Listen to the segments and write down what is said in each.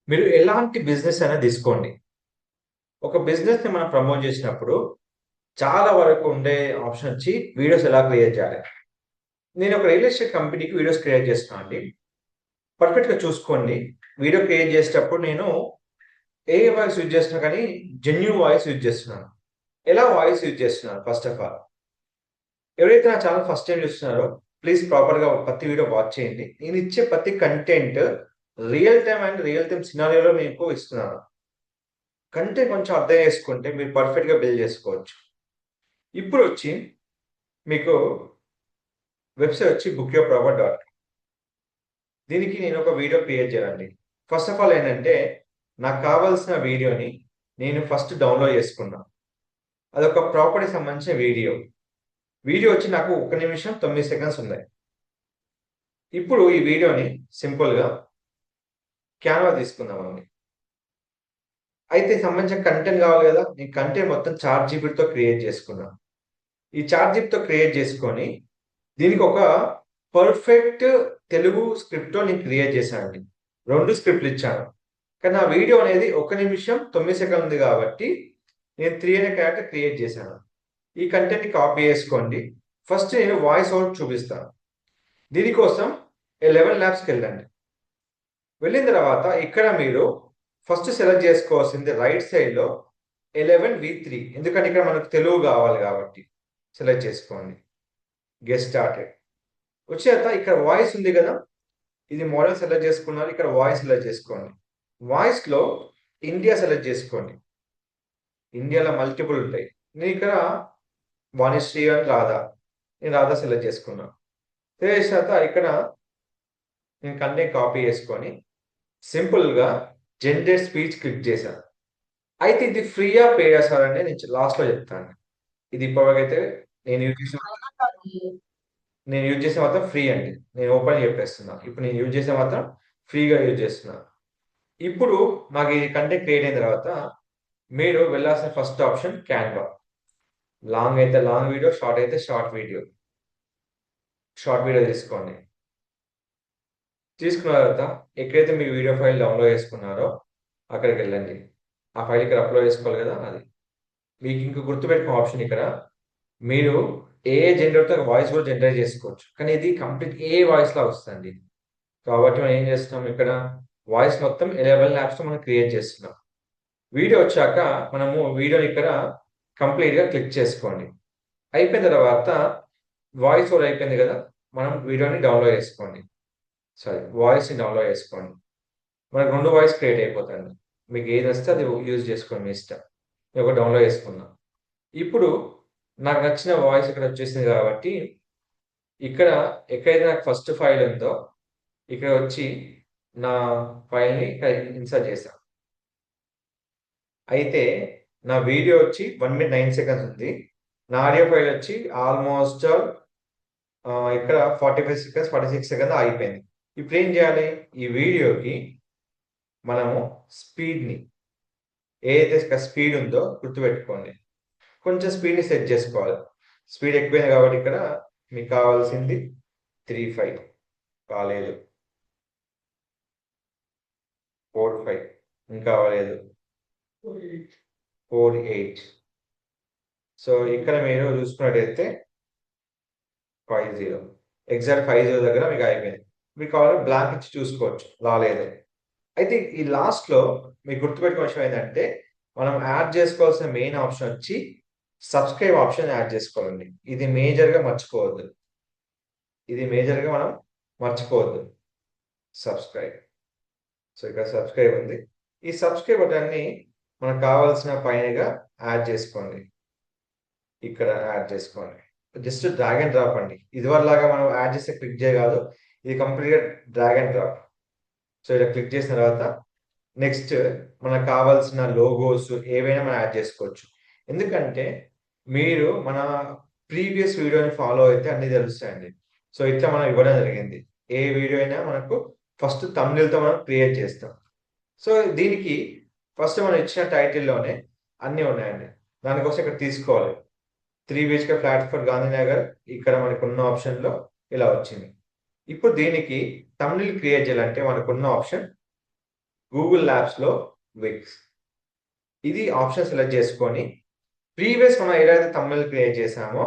మీరు ఎలాంటి బిజినెస్ అయినా తీసుకోండి. ఒక బిజినెస్‌ని మనం ప్రమోట్ చేసినప్పుడు చాలా వరకు ఉండే ఆప్షన్ వచ్చి వీడియోస్ ఎలా క్రియేట్ చేయాలి. నేను ఒక రియల్ ఎస్టేట్ కంపెనీకి వీడియోస్ క్రియేట్ చేస్తున్నా అండి. పర్ఫెక్ట్‌గా చూసుకోండి. వీడియో క్రియేట్ చేసేటప్పుడు నేను ఏఐ వాయిస్ యూజ్ చేస్తున్నా కానీ జెన్యూన్ వాయిస్ యూజ్ చేస్తున్నాను. ఎలా వాయిస్ యూజ్ చేస్తున్నాను ఫస్ట్ ఆఫ్ ఆల్. ఎవరైతే నా ఛానెల్ ఫస్ట్ టైమ్ చూస్తున్నారో ప్లీజ్ ప్రాపర్‌గా ప్రతి వీడియో వాచ్ చేయండి. నేను ఇచ్చే ప్రతి కంటెంట్ రియల్ టైమ్ సినారియోలో మీకు ఇస్తున్నాను. కంటెంట్ కొంచెం అర్థం చేసుకుంటే మీరు పర్ఫెక్ట్‌గా బిల్డ్ చేసుకోవచ్చు. ఇప్పుడొచ్చి మీకు వెబ్‌సైట్ వచ్చి bookyourproper.com. దీనికి నేను ఒక వీడియో క్రియేట్ చేయాలండి. ఫస్ట్ ఆఫ్ ఆల్ ఏంటంటే, నాకు కావాల్సిన వీడియోని నేను ఫస్ట్ డౌన్‌లోడ్ చేసుకున్నా. అదొక ప్రాపర్టీకి సంబంధించిన వీడియో. వీడియో వచ్చి నాకు 1 నిమిషం 9 సెకండ్స్ ఉన్నాయి. ఇప్పుడు ఈ వీడియోని సింపుల్‌గా క్యాన్వా తీసుకుందామండి. అయితే సంబంధించిన కంటెంట్ కావాలి కదా! నేను కంటెంట్ మొత్తం చాట్‌జీపీటీతో క్రియేట్ చేసుకున్నా. ఈ చాట్‌జీపీటీతో క్రియేట్ చేసుకొని దీనికొక పర్ఫెక్ట్ తెలుగు స్క్రిప్ట్‌తో నేను క్రియేట్ చేశానండి. 2 స్క్రిప్ట్‌లు ఇచ్చాను. కానీ నా వీడియో అనేది 1 నిమిషం 9 సెకన్లు ఉంది కాబట్టి నేను 3 అనే క్యారెక్టర్ క్రియేట్ చేశాను. ఈ కంటెంట్‌ని కాపీ చేసుకోండి. ఫస్ట్ నేను వాయిస్ ఓవర్ చూపిస్తాను. దీనికోసం 11 ల్యాబ్స్‌కెళ్ళండి. వెళ్ళిన తర్వాత ఇక్కడ మీరు ఫస్ట్ సెలెక్ట్ చేసుకోవాల్సింది రైట్ సైడ్‌లో 11 ఎందుకంటే ఇక్కడ మనకు తెలుగు కావాలి కాబట్టి సెలెక్ట్ చేసుకోండి. Get started. వచ్చాక ఇక్కడ వాయిస్ ఉంది కదా! ఇది మోడల్ సెలెక్ట్ చేసుకున్నారు. ఇక్కడ వాయిస్ సెలెక్ట్ చేసుకోండి. వాయిస్‌లో ఇండియా సెలెక్ట్ చేసుకోండి. ఇండియాలో మల్టిపుల్ ఉంటాయి. నేను ఇక్కడ వాణిశ్రీ అని రాధా. నేను రాధా సెలెక్ట్ చేసుకున్నా. చేశాక ఇక్కడ నేను కంటెంట్ కాపీ చేసుకొని సింపుల్‌గా జనరేట్ స్పీచ్ క్లిక్ చేశాను. అయితే ఇది ఫ్రీయా పేడా సార్ అని నేను లాస్ట్‌లో చెప్తాను. ఇది ఇప్పటివరకైతే నేను యూజ్ చేసిన నేను యూజ్ చేసేది మాత్రం ఫ్రీ అండి. నేను ఓపెన్‌గా చెప్పేస్తున్నా. ఇప్పుడు నేను యూజ్ చేసేది మాత్రం ఫ్రీగా యూజ్ చేస్తున్నా. ఇప్పుడు నాకు ఈ కంటెంట్ క్రియేట్ అయిన తర్వాత మీరు వెళ్ళాల్సిన ఫస్ట్ ఆప్షన్ క్యాన్వా. లాంగ్ అయితే లాంగ్ వీడియో, షార్ట్ అయితే షార్ట్ వీడియో. షార్ట్ వీడియో తీసుకోండి. తీసుకున్న తర్వాత ఎక్కడైతే మీ వీడియో ఫైల్ డౌన్‌లోడ్ చేసుకున్నారో అక్కడికెళ్ళండి. ఆ ఫైల్ ఇక్కడ అప్‌లోడ్ చేసుకోవాలి కదా! అది. మీకు ఇంక గుర్తుపెట్టుకునే ఆప్షన్ ఇక్కడ మీరు ఏఐ జనరేటర్‌తో వాయిస్ కూడా జనరేట్ చేసుకోవచ్చు. కానీ ఇది కంప్లీట్ ఏఐ వాయిస్‌లా వస్తదండి. కాబట్టి మనం ఏం చేస్తున్నాం ఇక్కడ వాయిస్ మొత్తం 11 ల్యాబ్స్‌తో మనం క్రియేట్ చేస్తున్నాం. వీడియో వచ్చాక మనము వీడియోని ఇక్కడ కంప్లీట్‌గా క్లిక్ చేసుకోండి. అయిపోయిన తర్వాత వాయిస్ ఓవర్ అయిపోయింది కదా! మనం వీడియోని డౌన్‌లోడ్ చేసుకోండి. వాయిస్‌ని డౌన్‌లోడ్ చేసుకోండి. మనకు 2 వాయిస్ క్రియేట్ అయిపోతాయండి. మీకు ఏది నచ్చితే అది యూజ్ చేసుకోండి మీ ఇష్టం. నేను ఒకటి డౌన్‌లోడ్ చేసుకున్నా. ఇప్పుడు నాకు నచ్చిన వాయిస్ ఇక్కడ వచ్చేసింది కాబట్టి ఇక్కడ ఎక్కడైతే నాకు ఫస్ట్ ఫైల్ ఉందో ఇక్కడ వచ్చి నా ఫైల్‌ని ఇక్కడ ఇన్సర్ట్ చేశా. అయితే నా వీడియో వచ్చి 1 మినిట్ 9 సెకండ్స్ ఉంది. నా ఆడియో ఫైల్ వచ్చి ఆల్‌మోస్ట్ ఇక్కడ 45 సెకండ్స్, 46 సెకండ్స్ ఆగిపోయింది. ఇప్పుడేం చేయాలి? ఈ వీడియోకి మనము స్పీడ్‌ని ఏదైతే స్పీడ్ ఉందో గుర్తుపెట్టుకోండి. కొంచెం స్పీడ్‌ని సెట్ చేసుకోవాలి. స్పీడ్ ఎక్కువైంది కాబట్టి ఇక్కడ మీకు కావాల్సింది 35 కాలేదు. 45 ఇంకా అవ్వలేదు. 48 సో, ఇక్కడ మీరు చూసుకున్నట్టయితే 50 ఎగ్జాక్ట్ 50 దగ్గర మీకు అయిపోయింది. మీకు కావాలంటే బ్లాంక్ ఇచ్చి చూసుకోవచ్చు రాలేదు. అయితే ఈ లాస్ట్‌లో మీకు గుర్తుపెట్టుకునే విషయం ఏంటంటే, మనం యాడ్ చేసుకోవాల్సిన మెయిన్ ఆప్షన్ వచ్చి సబ్‌స్క్రైబ్ ఆప్షన్ యాడ్ చేసుకోవాలండి. ఇది మేజర్‌గా మర్చిపోవద్దు. ఇది మేజర్‌గా మనం మర్చిపోవద్దు. సబ్‌స్క్రైబ్. సో, ఇక్కడ సబ్‌స్క్రైబ్ ఉంది. ఈ సబ్‌స్క్రైబ్ బటన్‌ని మనకు కావాల్సిన పైనగా యాడ్ చేసుకోండి. ఇక్కడ యాడ్ చేసుకోండి. జస్ట్ డ్రాగ్ అండ్ డ్రాప్ అండి. ఇదివరలాగా మనం యాడ్ చేస్తే క్లిక్ కాదు. ఇది కంప్లీట్‌గా డ్రాగ్ అండ్ డ్రాప్. సో, ఇలా క్లిక్ చేసిన తర్వాత నెక్స్ట్ మనకు కావాల్సిన లోగోస్ ఏవైనా మనం యాడ్ చేసుకోవచ్చు. ఎందుకంటే మీరు మన ప్రీవియస్ వీడియోని ఫాలో అయితే అన్నీ తెలుస్తాయండి. సో, ఇట్లా మనం ఇవ్వడం జరిగింది. ఏ వీడియో అయినా మనకు ఫస్ట్ థంబ్‌నెయిల్‌తో మనం క్రియేట్ చేస్తాం. సో, దీనికి ఫస్ట్ మనం ఇచ్చిన టైటిల్‌లోనే అన్నీ ఉన్నాయండి. దానికోసం ఇక్కడ తీసుకోవాలి. 3 బిహెచ్‌కే ఫ్లాట్ ఫర్ గాంధీనగర్ ఇక్కడ మనకున్న ఆప్షన్‌లో ఇలా వచ్చింది. ఇప్పుడు దీనికి థంబ్‌నెయిల్ క్రియేట్ చేయాలంటే మనకున్న ఆప్షన్ గూగుల్ ల్యాబ్స్లో విక్స్. ఇది ఆప్షన్ సెలెక్ట్ చేసుకొని ప్రీవియస్ మనం ఏదైతే తమిళ్ క్రియేట్ చేసామో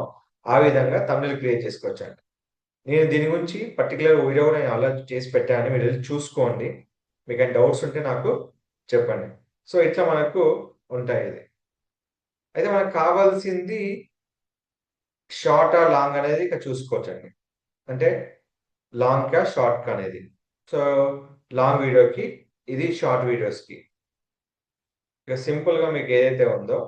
ఆ విధంగా తమిళ్ క్రియేట్ చేసుకోవచ్చండి. నేను దీని గురించి పర్టికులర్ వీడియో కూడా నేను అలా చేసి పెట్టాను, మీరు వెళ్ళి చూసుకోండి. మీకు డౌట్స్ ఉంటే నాకు చెప్పండి. సో ఇట్లా మనకు ఉంటాయి ఇది. అయితే మనకు కావాల్సింది షార్టా లాంగ్ అనేది ఇక్కడ చూసుకోవచ్చండి. అంటే లాంగ్ కా షార్ట్ కా అనేది. సో లాంగ్ వీడియోకి ఇది, షార్ట్ వీడియోస్కి ఇక సింపుల్గా మీకు ఏదైతే ఉందో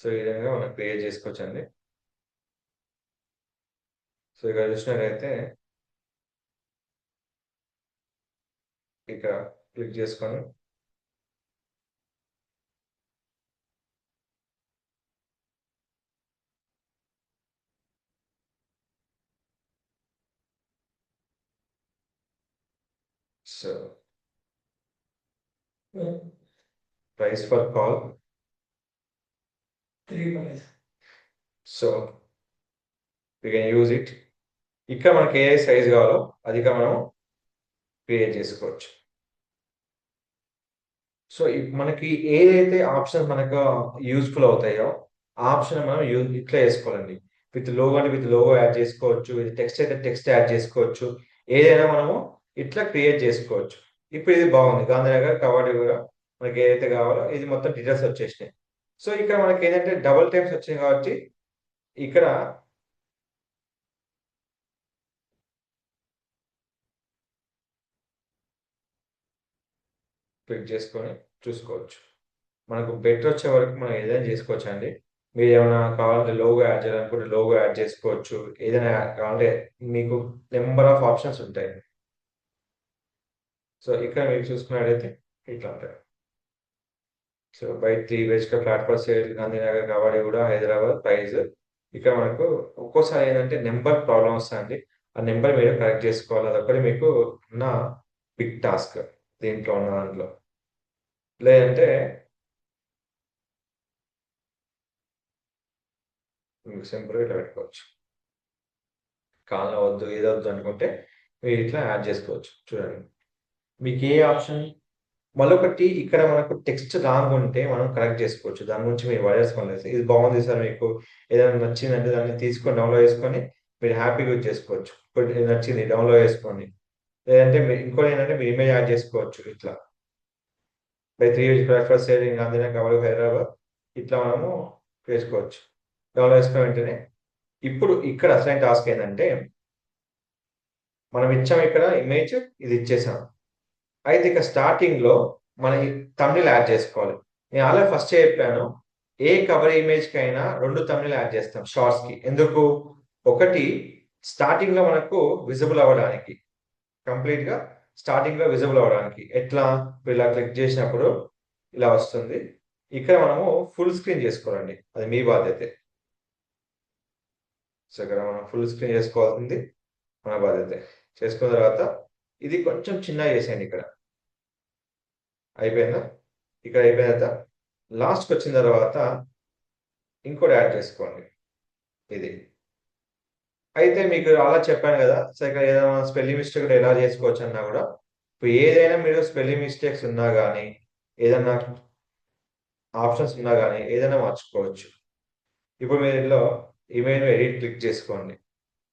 సో ఈ విధంగా మనం క్రియేట్ చేసుకోవచ్చండి. సో ఇక్కడ చూసినట్లయితే ఇక్కడ క్లిక్ చేసుకొని so price for call 3 so you can use it. ఇక్కడ మనకి ఏ సైజ్ కావాలో అది మనం క్రియేట్ చేసుకోవచ్చు. సో మనకి ఏదైతే ఆప్షన్ మనకు యూజ్ఫుల్ అవుతాయో ఆ ఆప్షన్ మనం ఇట్లా వేసుకోవాలండి. విత్ లోగో అంటే విత్ లోగో యాడ్ చేసుకోవచ్చు, విత్ టెక్స్ట్ అయితే టెక్స్ట్ యాడ్ చేసుకోవచ్చు. ఏదైనా మనము ఇట్లా క్రియేట్ చేసుకోవచ్చు. ఇప్పుడు ఇది బాగుంది, గాంధీనగర్ కవాడి కూడా మనకి ఏదైతే కావాలో ఇది మొత్తం డీటెయిల్స్ వచ్చేసినాయి. సో ఇక్కడ మనకి ఏంటంటే డబుల్ టైమ్స్ వచ్చినాయి కాబట్టి ఇక్కడ క్లిక్ చేసుకొని చూసుకోవచ్చు. మనకు బెటర్ వచ్చే వరకు మనం ఏదైనా చేసుకోవచ్చు అండి. మీరు ఏమైనా కావాలంటే లోగో యాడ్ చేయాలనుకుంటే లోగో యాడ్ చేసుకోవచ్చు. ఏదైనా కావాలంటే మీకు నెంబర్ ఆఫ్ ఆప్షన్స్ ఉంటాయి. సో ఇక్కడ మీరు చూసుకున్నట్టయితే ఇట్లా ఉంటాయి. So buy 3 BHK flat for sale Gandhinagar కవాడి కూడా హైదరాబాద్ ప్రైస్. ఇక్కడ మనకు ఒక్కోసారి ఏంటంటే నెంబర్ ప్రాబ్లమ్ వస్తుందండి. ఆ నెంబర్ మీరు కరెక్ట్ చేసుకోవాలి. అదొకటి మీకు ఉన్న బిగ్ టాస్క్ దీంట్లో ఉన్న దాంట్లో. లేదంటే మీకు సింపుల్గా ఇట్లా పెట్టుకోవచ్చు. కాలం వద్దు ఏదో వద్దు అనుకుంటే మీరు ఇట్లా యాడ్ చేసుకోవచ్చు. చూడండి మీకు ఏ ఆప్షన్. మళ్ళొకటి ఇక్కడ మనకు టెక్స్ట్ రాంగ్ ఉంటే మనం కరెక్ట్ చేసుకోవచ్చు. దాని గురించి మీరు వదిలేసుకోండి. ఇది బాగుంది సార్, మీకు ఏదైనా నచ్చిందంటే దాన్ని తీసుకొని డౌన్లోడ్ చేసుకొని మీరు హ్యాపీగా యూజ్ చేసుకోవచ్చు. ఇప్పుడు ఇది నచ్చింది డౌన్లోడ్ చేసుకోండి. లేదంటే మీరు ఇంకోటి ఏంటంటే మీరు ఇమేజ్ యాడ్ చేసుకోవచ్చు. ఇట్లా by 3 breakfast saving Gandhinagar కవాడి Hyderabad ఇట్లా మనము చేసుకోవచ్చు. డౌన్లోడ్ చేసుకున్న వెంటనే ఇప్పుడు ఇక్కడ అసలైన టాస్క్ ఏంటంటే మనం ఇచ్చాం ఇక్కడ ఇమేజ్, ఇది ఇచ్చేసాం. అయితే ఇక స్టార్టింగ్లో మనం తమ్నెయిల్ యాడ్ చేసుకోవాలి. నేను ఆల్రెడీ ఫస్ట్ చెప్పాను, ఏ కవర్ ఇమేజ్కి అయినా 2 తమ్నెయిల్ యాడ్ చేస్తాం షార్ట్స్కి. ఎందుకు? ఒకటి స్టార్టింగ్లో మనకు విజిబుల్ అవ్వడానికి, కంప్లీట్గా స్టార్టింగ్లో విజిబుల్ అవ్వడానికి. ఎట్లా? ఇలా క్లిక్ చేసినప్పుడు ఇలా వస్తుంది. ఇక్కడ మనము ఫుల్ స్క్రీన్ చేసుకోవాలండి, అది మీ బాధ్యతే. సో ఇక్కడ మనం ఫుల్ స్క్రీన్ చేసుకోవాల్సింది మన బాధ్యతే. చేసుకున్న తర్వాత ఇది కొంచెం చిన్నగా చేసేయండి. ఇక్కడ అయిపోయిందా? ఇక్కడ అయిపోయిన తర్వాత లాస్ట్కి వచ్చిన తర్వాత ఇంకోటి యాడ్ చేసుకోండి. ఇది అయితే మీకు అలా చెప్పాను కదా. సో ఇక్కడ ఏదైనా స్పెల్లింగ్ మిస్టేక్ ఎలా చేసుకోవచ్చు అన్నా కూడా, ఇప్పుడు ఏదైనా మీరు స్పెల్లింగ్ మిస్టేక్స్ ఉన్నా కానీ, ఏదైనా ఆప్షన్స్ ఉన్నా కానీ ఏదైనా మార్చుకోవచ్చు. ఇప్పుడు మీరు ఇందులో ఇమేజ్ ఎడిట్ క్లిక్ చేసుకోండి.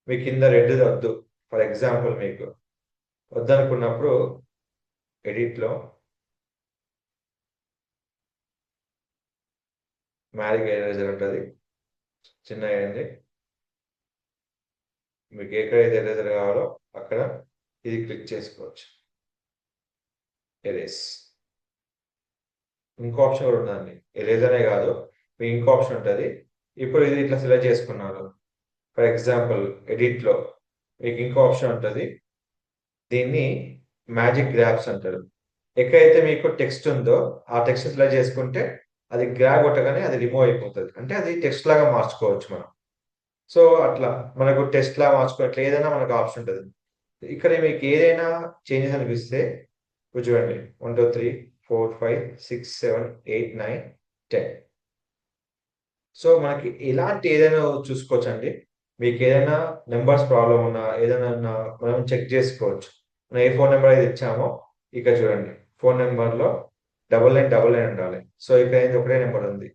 మీ కింద రెడ్ వద్దు, ఫర్ ఎగ్జాంపుల్ మీకు వద్దనుకున్నప్పుడు ఎడిట్లో మ్యాజిక్ ఎరేజర్ ఉంటుంది, చిన్న అయ్యింది. మీకు ఎక్కడైతే ఎరేజర్ కావాలో అక్కడ ఇది క్లిక్ చేసుకోవచ్చు, ఎరేస్. ఇంకో ఆప్షన్ కూడా ఉందండి, ఎరేజరే కాదు, మీకు ఇంకో ఆప్షన్ ఉంటుంది. ఇప్పుడు ఇది ఇట్లా సెలెక్ట్ చేసుకున్నారు. ఫర్ ఎగ్జాంపుల్ ఎడిట్లో మీకు ఇంకో ఆప్షన్ ఉంటుంది, దీన్ని మ్యాజిక్ గ్రాబ్స్ అంటారు. ఎక్కడైతే మీకు టెక్స్ట్ ఉందో ఆ టెక్స్ట్ సెలెక్ట్ చేసుకుంటే అది గ్రాబ్ కొట్టగానే అది రిమూవ్ అయిపోతుంది. అంటే అది టెక్స్ట్ లాగా మార్చుకోవచ్చు మనం. సో అట్లా మనకు టెక్స్ట్ లాగా మార్చుకోవట్లే ఏదైనా మనకు ఆప్షన్ ఉంటుంది. ఇక్కడ మీకు ఏదైనా చేంజెస్ అనిపిస్తే చూడండి, 1 2 3 4 5 6 7 8 9 10. సో మనకి ఎలాంటి ఏదైనా చూసుకోవచ్చు అండి. మీకు ఏదైనా నెంబర్స్ ప్రాబ్లం ఉన్నా ఏదైనా మనం చెక్ చేసుకోవచ్చు. మనం ఏ ఫోన్ నెంబర్ అయితే ఇచ్చామో ఇక్కడ చూడండి, ఫోన్ నెంబర్లో 9999 ఉండాలి. సో ఇక్కడ ఏంది ఒకటే నెంబర్ ఉంది,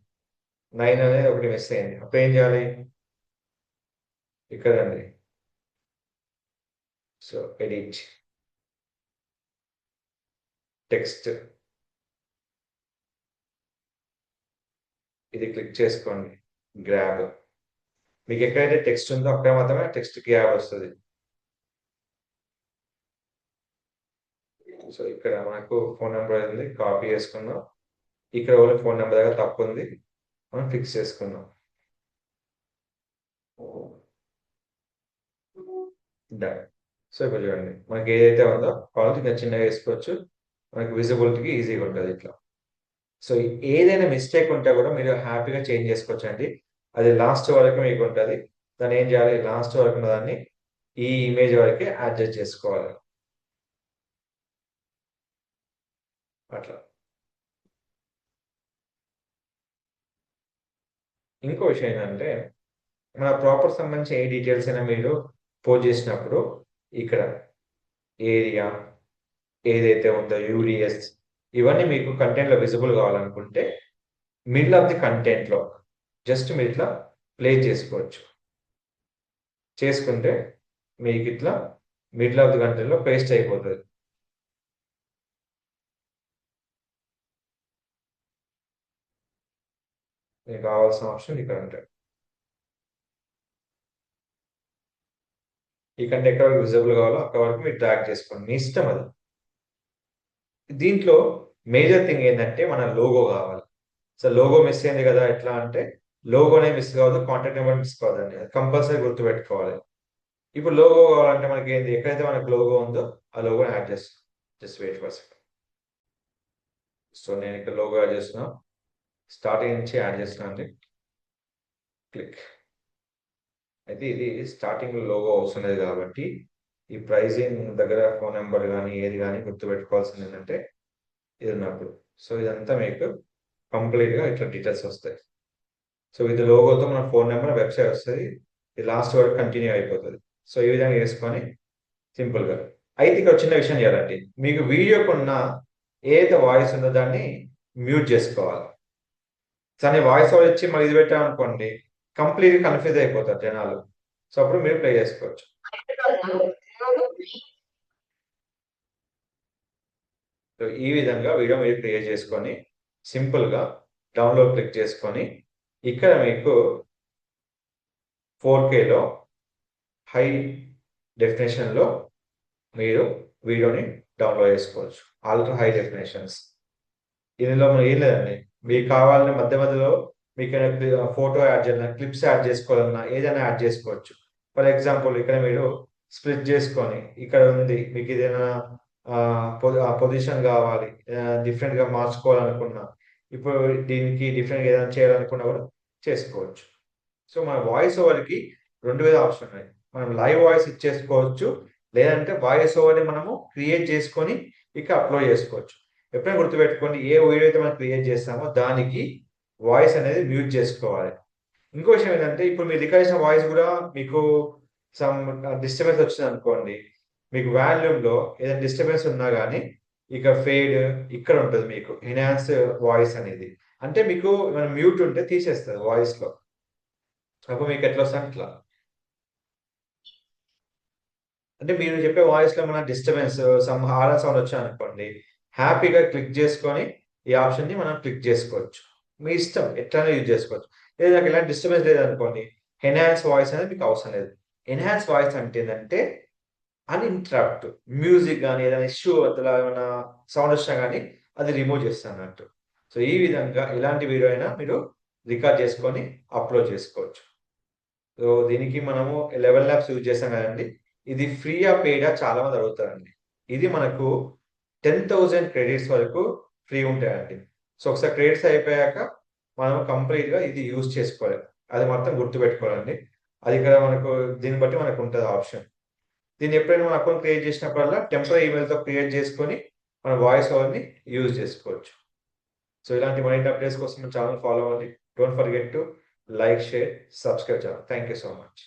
9 అనేది ఒకటి మిస్ అయింది. అప్పుడు ఏం చేయాలి, ఇక్కడ అండి, సో ఎడిట్ టెక్స్ట్, ఇది క్లిక్ చేసుకోండి, గ్రాబ్. మీకు ఎక్కడైతే టెక్స్ట్ ఉందో అక్కడ మాత్రమే టెక్స్ట్ గ్రాబ్ వస్తుంది. సో ఇక్కడ మనకు ఫోన్ నెంబర్ ఉంది, కాపీ చేసుకున్నాం. ఇక్కడ ఓన్లీ ఫోన్ నెంబర్ దగ్గర తప్పు ఉంది, మనం ఫిక్స్ చేసుకున్నాం. డన్. సో ఇప్పుడు చూడండి, మనకి ఏదైతే ఉందో కావాలి ఇంకా చిన్నగా వేసుకోవచ్చు, మనకి విజిబిలిటీకి ఈజీగా ఉంటుంది ఇట్లా. సో ఏదైనా మిస్టేక్ ఉంటే కూడా మీరు హ్యాపీగా చేంజ్ చేసుకోవచ్చు అండి. అది లాస్ట్ వరకు మీకు ఉంటుంది. దాన్ని ఏం చేయాలి, లాస్ట్ వరకు ఉన్న దాన్ని ఈ ఇమేజ్ వరకే అడ్జస్ట్ చేసుకోవాలి అట్లా. ఇంకో విషయం ఏంటంటే, మన ప్రాపర్ సంబంధించి ఏ డీటెయిల్స్ అయినా మీరు పోస్ట్ చేసినప్పుడు ఇక్కడ ఏరియా ఏదైతే ఉందో యూడిఎస్ ఇవన్నీ మీకు కంటెంట్లో విజిబుల్ కావాలనుకుంటే మిడిల్ ఆఫ్ ది కంటెంట్లో జస్ట్ మీరు ఇట్లా ప్లే చేసుకోవచ్చు. చేసుకుంటే మీకు ఇట్లా మిడిల్ ఆఫ్ ది కంటెంట్లో పేస్ట్ అయిపోతుంది. మీకు కావాల్సిన ఆప్షన్ ఇక్కడ ఉంటాయి. ఈ కంటే ఎక్కడ వరకు విజిబుల్ కావాలో అక్కడ వరకు మీరు ట్రాక్ చేసుకోండి, మీ ఇష్టం అది. దీంట్లో మేజర్ థింగ్ ఏంటంటే మన లోగో కావాలి. సో లోగో మిస్ అయింది కదా, ఎట్లా అంటే లోగోనే మిస్ కావద్దు, కాంటాక్ట్ నెంబర్ మిస్ కావద్దండి, అది కంపల్సరీ గుర్తుపెట్టుకోవాలి. ఇప్పుడు లోగో కావాలంటే మనకి ఏంది, ఎక్కడైతే మనకు లోగో ఉందో ఆ లోగోని యాడ్ చేస్తాం. Just wait for second. So నేను ఇక్కడ లోగో యాడ్ చేస్తున్నా, స్టార్టింగ్ నుంచి యాడ్ చేస్తున్నా అండి, క్లిక్. అయితే ఇది స్టార్టింగ్ లోగో వస్తున్నది కాబట్టి ఈ ప్రైజింగ్ దగ్గర ఫోన్ నెంబర్ కానీ ఏది కానీ గుర్తుపెట్టుకోవాల్సింది ఏంటంటే ఇది ఉన్నప్పుడు. సో ఇదంతా మీకు కంప్లీట్గా ఇట్లా డీటెయిల్స్ వస్తాయి. సో ఇది లోగోతో మన ఫోన్ నెంబర్ వెబ్సైట్ వస్తుంది, ఇది లాస్ట్ వరకు కంటిన్యూ అయిపోతుంది. సో ఈ విధంగా వేసుకొని సింపుల్గా. అయితే ఇక్కడ చిన్న విషయం చేయాలండి, మీకు వీడియోకున్న ఏదైతే వాయిస్ ఉందో దాన్ని మ్యూట్ చేసుకోవాలి. కానీ వాయిస్ ఓవర్ ఇచ్చి మళ్ళీ ఇది పెట్టామనుకోండి కంప్లీట్గా కన్ఫ్యూజ్ అయిపోతారు జనాలు. సో అప్పుడు మీరు ప్లే చేసుకోవచ్చు. సో ఈ విధంగా వీడియో మీరు క్రియేట్ చేసుకొని సింపుల్గా డౌన్లోడ్ క్లిక్ చేసుకొని ఇక్కడ మీకు 4Kలో హై డెఫినేషన్లో మీరు వీడియోని డౌన్లోడ్ చేసుకోవచ్చు, అల్ట్రా హై డెఫినేషన్స్. ఇందులో మనం ఏం లేదండి, మీకు కావాలని మధ్య మధ్యలో మీకు ఫోటో యాడ్ చేయాలన్నా క్లిప్స్ యాడ్ చేసుకోవాలన్నా ఏదైనా యాడ్ చేసుకోవచ్చు. ఫర్ ఎగ్జాంపుల్ ఇక్కడ మీరు స్ప్లిట్ చేసుకొని ఇక్కడ ఉంది, మీకు ఏదైనా పొజిషన్ కావాలి, డిఫరెంట్గా మార్చుకోవాలనుకున్నా, ఇప్పుడు దీనికి డిఫరెంట్గా ఏదైనా చేయాలనుకున్నా కూడా చేసుకోవచ్చు. సో మన వాయిస్ ఓవర్కి 2 ఆప్షన్ ఉన్నాయి. మనం లైవ్ వాయిస్ ఇచ్చేసుకోవచ్చు, లేదంటే వాయిస్ ఓవర్ని మనము క్రియేట్ చేసుకొని ఇక అప్లోడ్ చేసుకోవచ్చు. ఎప్పుడైనా గుర్తుపెట్టుకోండి, ఏ వీడియో అయితే మనం క్రియేట్ చేస్తామో దానికి వాయిస్ అనేది మ్యూట్ చేసుకోవాలి. ఇంకో విషయం ఏంటంటే, ఇప్పుడు మీరు రికార్డ్ చేసిన వాయిస్ కూడా మీకు సమ్ డిస్టర్బెన్స్ వచ్చింది అనుకోండి, మీకు వాల్యూమ్లో ఏదైనా డిస్టర్బెన్స్ ఉన్నా కానీ ఇక ఫేడ్ ఇక్కడ ఉంటుంది, మీకు ఎన్హాన్స్ వాయిస్ అనేది. అంటే మీకు ఏమైనా మ్యూట్ ఉంటే తీసేస్తుంది వాయిస్లో, అప్పుడు మీకు ఎట్లా వస్తుంది అట్లా. అంటే మీరు చెప్పే వాయిస్లో మన డిస్టర్బెన్స్ సమ్ హారర్ సౌండ్ వచ్చాయనుకోండి, హ్యాపీగా క్లిక్ చేసుకొని ఈ ఆప్షన్ని మనం క్లిక్ చేసుకోవచ్చు. మీ ఇష్టం ఎట్లైనా యూజ్ చేసుకోవచ్చు. లేదా నాకు ఎలాంటి డిస్టర్బెన్స్ లేదనుకోండి, ఎన్హాన్స్ వాయిస్ అనేది మీకు అవసరం లేదు. ఎన్హాన్స్ వాయిస్ అంటే ఏంటంటే అన్ఇంటరప్ట్ మ్యూజిక్ కానీ ఏదైనా ఇష్యూ అట్లా ఏమైనా సౌండ్ వచ్చినా కానీ అది రిమూవ్ చేస్తాను అన్నట్టు. సో ఈ విధంగా ఎలాంటి వీడియో అయినా మీరు రికార్డ్ చేసుకొని అప్లోడ్ చేసుకోవచ్చు. సో దీనికి మనము 11 ల్యాబ్స్ యూజ్ చేస్తాం కదండి, ఇది ఫ్రీయా పెయిడా చాలా మంది అడుగుతారండి. ఇది మనకు 10,000 క్రెడిట్స్ వరకు ఫ్రీ ఉంటాయండి. సో ఒకసారి క్రెడిట్స్ అయిపోయాక మనం కంప్లీట్గా ఇది యూజ్ చేసుకోవాలి, అది మాత్రం గుర్తుపెట్టుకోవాలండి. అది ఇక్కడ మనకు దీన్ని బట్టి మనకు ఉంటుంది ఆప్షన్. దీన్ని ఎప్పుడైనా మన అకౌంట్ క్రియేట్ చేసినప్పుడల్లా టెంపరీ ఈమెయిల్తో క్రియేట్ చేసుకొని మన వాయిస్ ఓవర్ని యూజ్ చేసుకోవచ్చు. సో ఇలాంటి మరిన్ని అప్డేట్స్ కోసం మన ఛానల్ ఫాలో అవ్వండి. Don't forget to like, share, subscribe channel. Thank you so much.